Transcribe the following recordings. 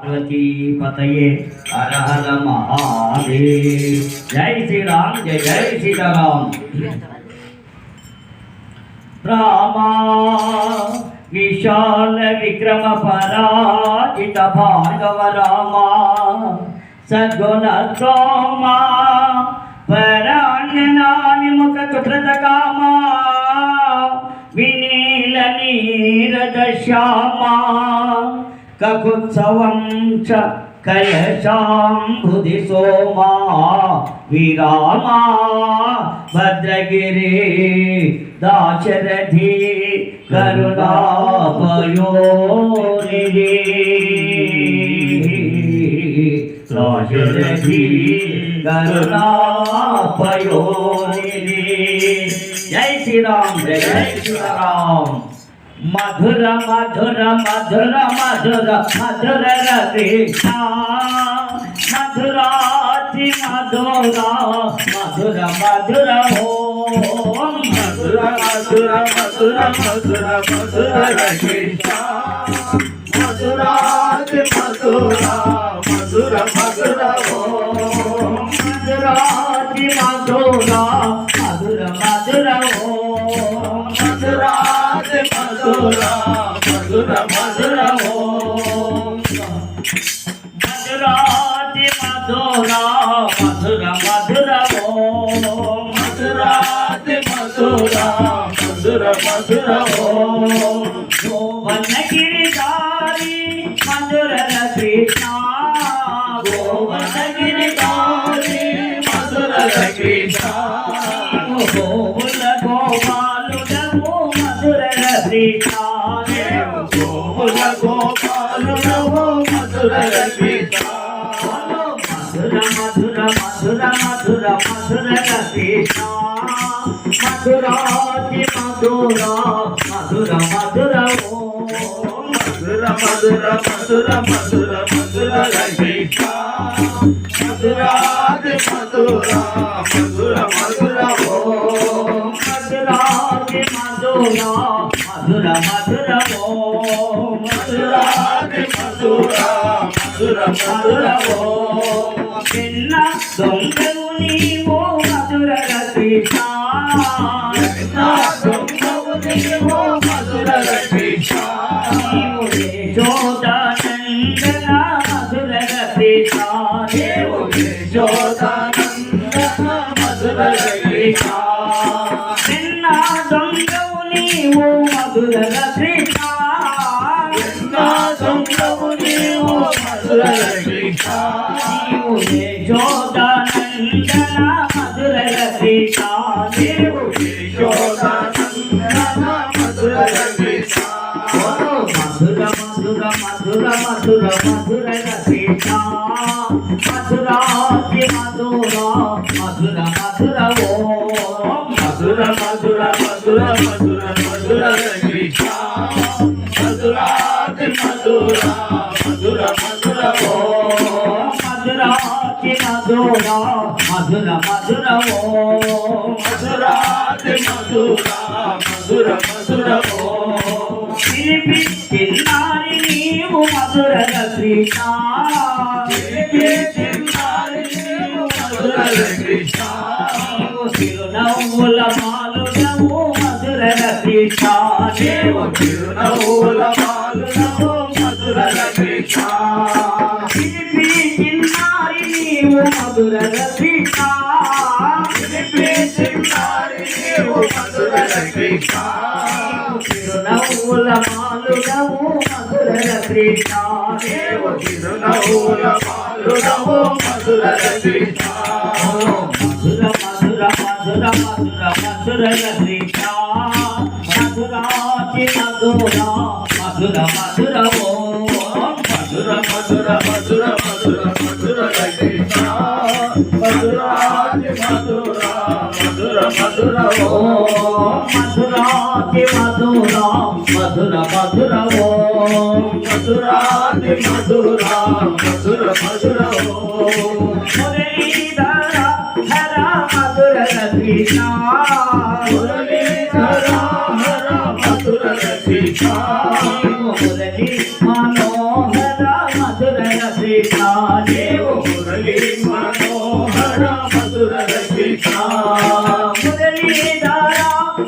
पार्वती पतये हर हर महादेव। जय श्री राम, जय जय सीताराम। रामा विशाल विक्रम पराजित भार्गव रामा सद्गुण सोमा परान्यनानि मुख सुकृत कामा विनील नीरद श्यामा ककुत्सवं च कलशाम्बुधि सोमा विरामा भद्रगिरि दाशरथी करुणापयोनिधि दाशरथी करुणापयोनिधि। जय श्री राम, जय जय श्री राम। मधुर मधुर मधुर मधुर मधुर कृष्णा मधुराति मधुरा मधुर मधुर ओम मधुर मधुर मधुर मधुर मधुर कृष्णा मधुराति मधुरा मधुर मधुर ओम मधुराति मधुरा मधुर मधुर ओम मधुराति मधुरा मधुर मधुर ओम मधुराति मधुरा मधुर मधुर ओम मधुराति मधुरा मधुर मधुर ओम गोवन गिरिधारी मधुर कृष्णा गोवन गिरिधारी मधुर कृष्णा गोकुल गोपालुडगो मधुर कृष्णा गोकुल गोपालुडगो मधुर कृष्णा मधुर मधुर मधुर मधुर मधुर कृष्णा मधुराति मधुरा मधुर मधुर ओम मधुर मधुर मधुर मधुर मधुर कृष्णा मधुराति मधुरा मधुर मधुर ओम मधुराति मधुरा मधुर मधुर ओम मधुराति मधुरा मधुर मधुर ओम चिन्न दొంగవు నీవు మధుర कृष्णा చిన్న దొంగవు నీవు మధుర कृष्णा నీవు యశోదానందన మధుర कृष्णा నీవు యశోదానందన మధుర कृष्णा చిన్న దొంగవు నీవు మధుర कृष्णा చిన్న దొంగవు నీవు మధుర कृष्णा నీవు యశోదానందన మధుర कृष्णा నీవు యశోదానందన మధుర कृष्णा మధుర మధుర మధుర మధుర మధుర कृष्णा మధురాతి మధురా మధుర మధుర ఓం మధుర మధుర మధుర మధుర మధుర कृष्णा మధురాతి మధురా మధుర మధుర ఓం మధురాతి మధురా మధుర మధుర ఓం మధురాతి మధురా మధుర మధుర ఓం పిలిపి చిన్నారి నీవు మధుర कृष्णा పిలిపి చిన్నారి నీవు మధుర कृष्णा నీవు చిరునవ్వుల మాలుడవు మధుర कृष्णा నీవు చిరునవ్వుల మాలుడవు మధుర कृष्णा పిలిపి చిన్నారి నీవు మధుర कृष्णा పిలిపి చిన్నారి నీవు మధుర कृष्णा చిరునవ్వుల మాలుడవు మధుర कृष्णा నీవు చిరునవ్వుల మాలుడవు మధుర कृष्णा మధుర మధుర మధుర మధుర మధుర कृष्णा మధురాతి మధురా మధుర మధుర ఓం మధుర మధుర మధుర మధుర మధుర कृष्णा మధురాతి మధురా మధుర మధుర ఓం మధురాతి మధురా మధుర మధుర ఓం మధురాతి మధురా మధుర మధుర ఓం మురళీధర హర మధుర कृष्णा మురళీధర హర మధుర कृष्णा మురళీ మనోహర మధుర కృష్ణ దేవు మురళీ మనోహర మధుర కృష్ణ మురళీధర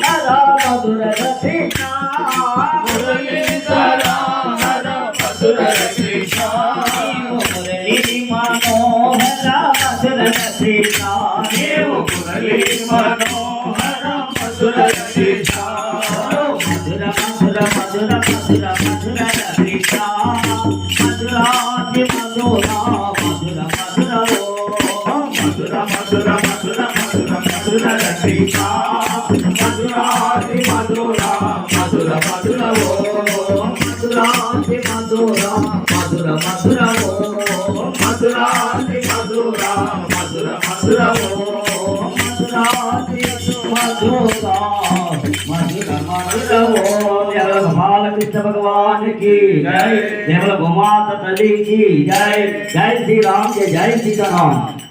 హర మధుర కృష్ణ మురళీధర హర మధుర కృష్ణ మురళీ మనోహర మధుర కృష్ణ దేవు మురళీ మనోహర మధుర కృష్ణ మధుర మధుర మధుర మధుర మధుర కృష్ణ మధురాతి మధుర మధుర మధుర మధుర మధుర మధుర మధుర మధుర కృష్ణ మధురాతి మధుర మధుర మధుర మధురాతి మధుర మధుర మధుర మధురాతి మధుర మధుర మధుర మధురాతి మధుర మధుర మధుర కేవల బాలకృష్ణ భగవాన్ की जय केवल गोमाता तली की जय जय श्री राम जय जय सीताराम।